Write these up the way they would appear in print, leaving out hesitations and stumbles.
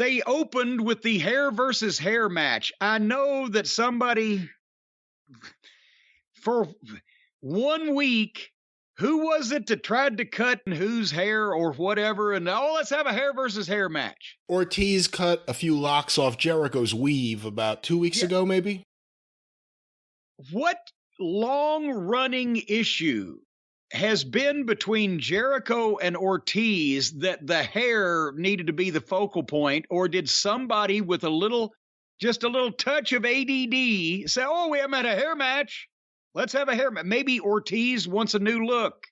they opened with the hair versus hair match. I know that somebody, for 1 week, who was it that tried to cut whose hair or whatever? And, let's have a hair versus hair match. Ortiz cut a few locks off Jericho's weave about 2 weeks ago, maybe? What long-running issue has been between Jericho and Ortiz that the hair needed to be the focal point, or did somebody with just a little touch of ADD say, we haven't had a hair match. Let's have a hair match. Maybe Ortiz wants a new look.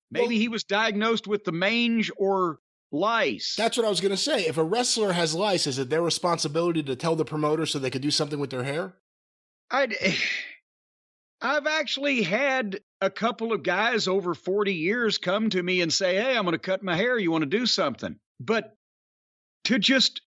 Maybe he was diagnosed with the mange or lice. That's what I was going to say. If a wrestler has lice, is it their responsibility to tell the promoter so they could do something with their hair? I've actually had a couple of guys over 40 years come to me and say, hey, I'm going to cut my hair. You want to do something? But to just,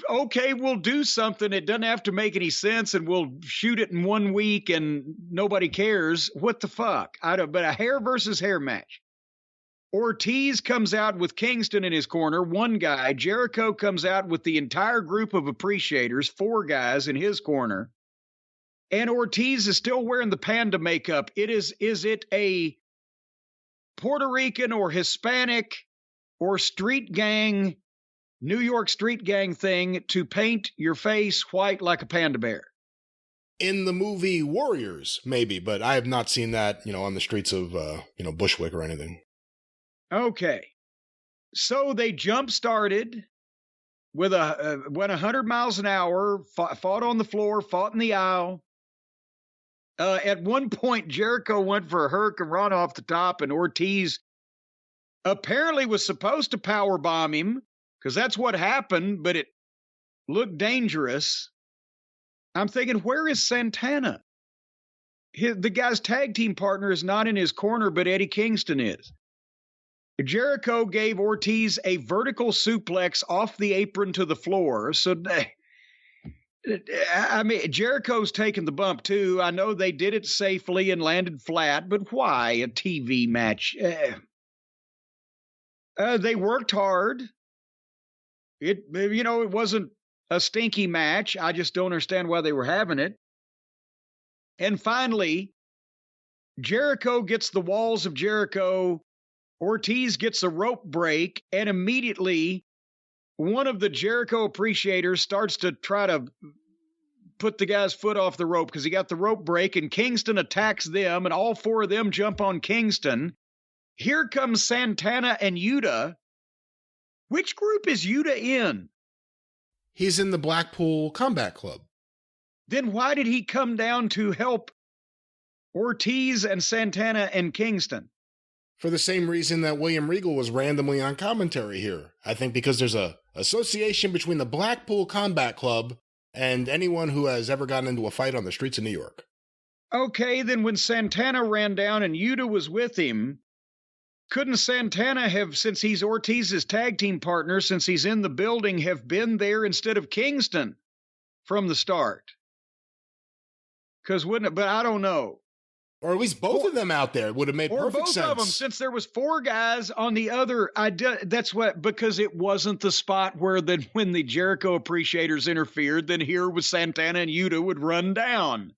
okay, we'll do something. It doesn't have to make any sense, and we'll shoot it in 1 week and nobody cares. What the fuck? But a hair versus hair match. Ortiz comes out with Kingston in his corner, one guy. Jericho comes out with the entire group of appreciators, 4 guys in his corner. And Ortiz is still wearing the panda makeup. Is it a Puerto Rican or Hispanic or street gang, New York street gang thing to paint your face white like a panda bear? In the movie Warriors, maybe, but I have not seen that, on the streets of, Bushwick or anything. Okay. So they jump-started with went 100 miles an hour, fought on the floor, fought in the aisle. At one point, Jericho went for a hurricane run off the top, and Ortiz apparently was supposed to powerbomb him, because that's what happened, but it looked dangerous. I'm thinking, where is Santana? The guy's tag team partner is not in his corner, but Eddie Kingston is. Jericho gave Ortiz a vertical suplex off the apron to the floor. So, Jericho's taken the bump too. I know they did it safely and landed flat, but why a TV match? They worked hard. It wasn't a stinky match. I just don't understand why they were having it. And finally, Jericho gets the walls of Jericho. Ortiz gets a rope break, and immediately one of the Jericho appreciators starts to try to put the guy's foot off the rope because he got the rope break, and Kingston attacks them, and all 4 of them jump on Kingston. Here comes Santana and Yuta. Which group is Yuta in? He's in the Blackpool Combat Club. Then why did he come down to help Ortiz and Santana and Kingston? For the same reason that William Regal was randomly on commentary here. I think because there's a association between the Blackpool Combat Club and anyone who has ever gotten into a fight on the streets of New York. Okay, then when Santana ran down and Yuta was with him, couldn't Santana have, since he's Ortiz's tag team partner, since he's in the building, have been there instead of Kingston from the start? Because wouldn't it, but I don't know. Or at least both of them out there would have made perfect sense. Or both of them, since there was 4 guys on the other. Because it wasn't the spot where when the Jericho appreciators interfered, then here was Santana and Yuta would run down.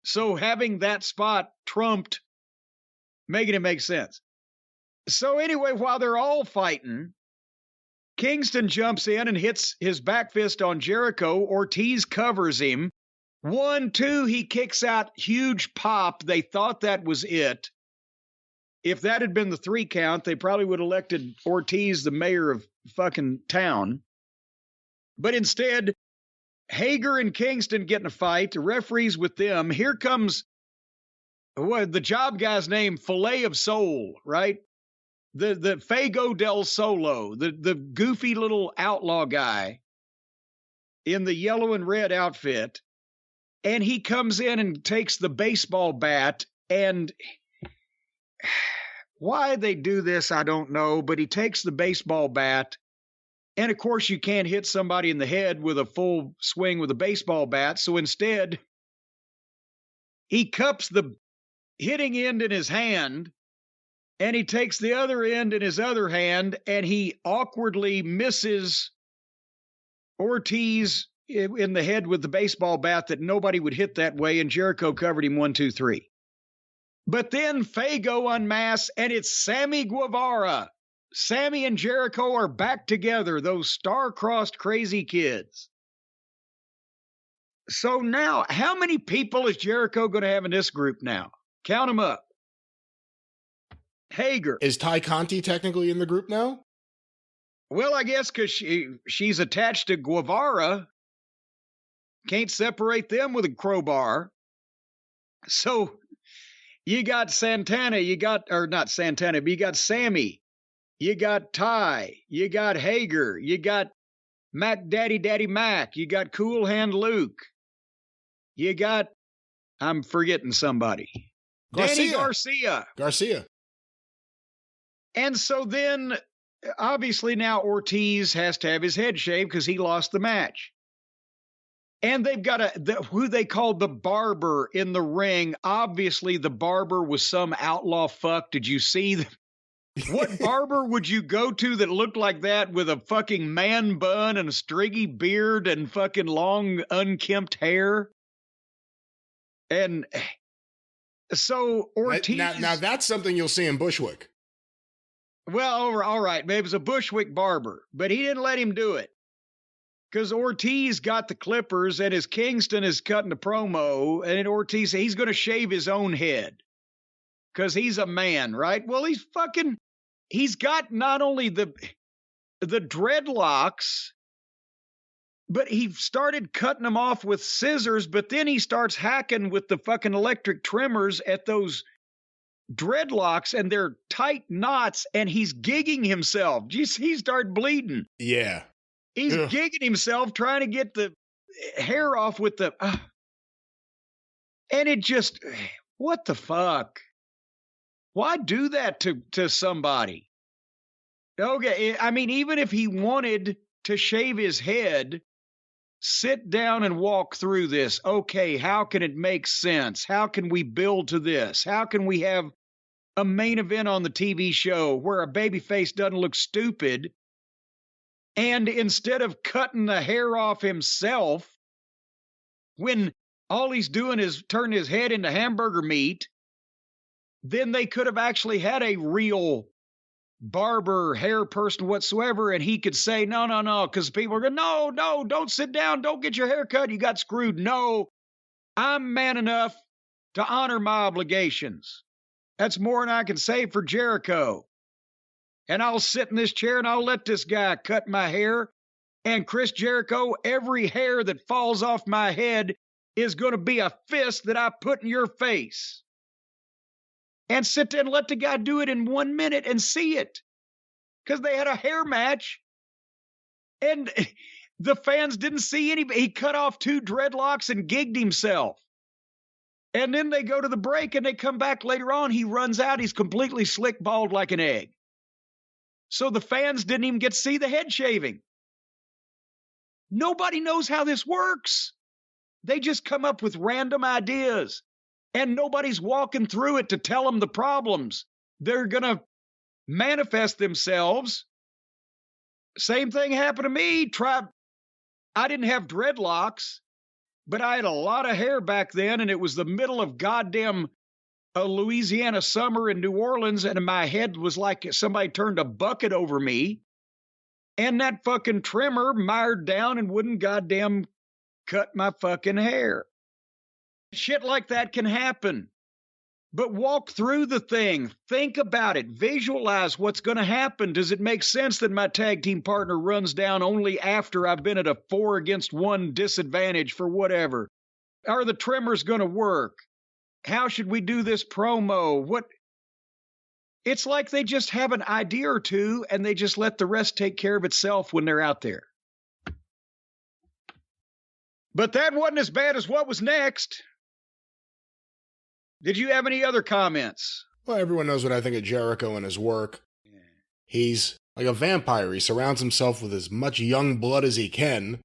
So having that spot trumped, making it make sense. So anyway, while they're all fighting, Kingston jumps in and hits his back fist on Jericho. Ortiz covers him. 1, 2, he kicks out, huge pop. They thought that was it. If that had been the 3 count, they probably would have elected Ortiz the mayor of fucking town. But instead, Hager and Kingston get in a fight. The referee's with them. Here comes the job guy's name, Filet of Soul, right? The Fago del Solo, the goofy little outlaw guy in the yellow and red outfit. And he comes in and takes the baseball bat, and why they do this, I don't know, but he takes the baseball bat, and of course you can't hit somebody in the head with a full swing with a baseball bat, so instead he cups the hitting end in his hand And he takes the other end in his other hand, and he awkwardly misses Ortiz in the head with the baseball bat that nobody would hit that way, and Jericho covered him 1, 2, 3. But then Fago unmasks, and it's Sammy Guevara. Sammy and Jericho are back together, those star-crossed crazy kids. So now, how many people is Jericho going to have in this group now? Count them up. Hager. Is Ty Conti technically in the group now? Well, I guess because she's attached to Guevara. Can't separate them with a crowbar. So you got Santana, not Santana, but you got Sammy. You got Ty, you got Hager, you got Mac Daddy Mac, you got Cool Hand Luke, you got, I'm forgetting somebody. Danny Garcia. And so then, obviously now Ortiz has to have his head shaved because he lost the match. And they've got who they called the barber in the ring. Obviously the barber was some outlaw fuck. Did you see what barber would you go to that looked like that with a fucking man bun and a stringy beard and fucking long unkempt hair? And so Ortiz... Now that's something you'll see in Bushwick. Well, all right. Maybe it was a Bushwick barber, but he didn't let him do it. Because Ortiz got the clippers and his Kingston is cutting the promo, and Ortiz, he's going to shave his own head. Because he's a man, right? Well, he's got not only the dreadlocks, but he started cutting them off with scissors, but then he starts hacking with the fucking electric trimmers at those dreadlocks, and they're tight knots, and he's gigging himself. Do you see he started bleeding? Yeah. He's gigging himself trying to get the hair off with the... and it just... What the fuck? Why do that to somebody? Okay, I mean, even if he wanted to shave his head, sit down and walk through this. Okay, how can it make sense? How can we build to this? How can we have a main event on the TV show where a babyface doesn't look stupid, and instead of cutting the hair off himself, when all he's doing is turning his head into hamburger meat, then they could have actually had a real barber, hair person whatsoever, and he could say, no, because people are going, no, don't sit down, don't get your hair cut, you got screwed. No, I'm man enough to honor my obligations. That's more than I can say for Jericho. And I'll sit in this chair and I'll let this guy cut my hair. And Chris Jericho, every hair that falls off my head is going to be a fist that I put in your face. And sit there and let the guy do it in 1 minute and see it. Because they had a hair match. And the fans didn't see anybody. He cut off 2 dreadlocks and gigged himself. And then they go to the break and they come back later on. He runs out. He's completely slick bald like an egg. So the fans didn't even get to see the head shaving. Nobody knows how this works. They just come up with random ideas. And nobody's walking through it to tell them the problems. They're going to manifest themselves. Same thing happened to me. I didn't have dreadlocks, but I had a lot of hair back then, and it was the middle of goddamn Louisiana summer in New Orleans, and my head was like somebody turned a bucket over me, and that fucking trimmer mired down and wouldn't goddamn cut my fucking hair. Shit like that can happen. But walk through the thing. Think about it. Visualize what's going to happen. Does it make sense that my tag team partner runs down only after I've been at a 4-against-1 disadvantage for whatever? Are the trimmers going to work? How should we do this promo? What? It's like they just have an idea or two and they just let the rest take care of itself when they're out there. But that wasn't as bad as what was next. Did you have any other comments? Well, everyone knows what I think of Jericho and his work. Yeah. He's like a vampire. He surrounds himself with as much young blood as he can.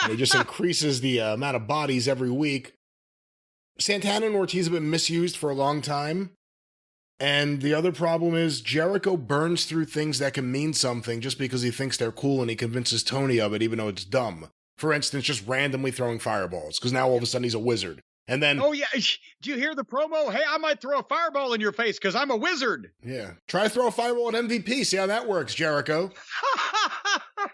And he just increases the amount of bodies every week. Santana and Ortiz have been misused for a long time. And the other problem is Jericho burns through things that can mean something just because he thinks they're cool and he convinces Tony of it, even though it's dumb. For instance, just randomly throwing fireballs, because now all of a sudden he's a wizard. And then... Oh, yeah. Do you hear the promo? Hey, I might throw a fireball in your face because I'm a wizard. Yeah. Try to throw a fireball at MVP. See how that works, Jericho.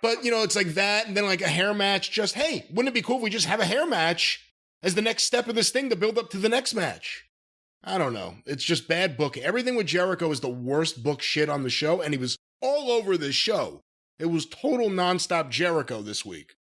But, it's like that, and then like a hair match. Just, hey, wouldn't it be cool if we just have a hair match as the next step of this thing to build up to the next match? I don't know. It's just bad booking. Everything with Jericho is the worst book shit on the show, and he was all over this show. It was total nonstop Jericho this week.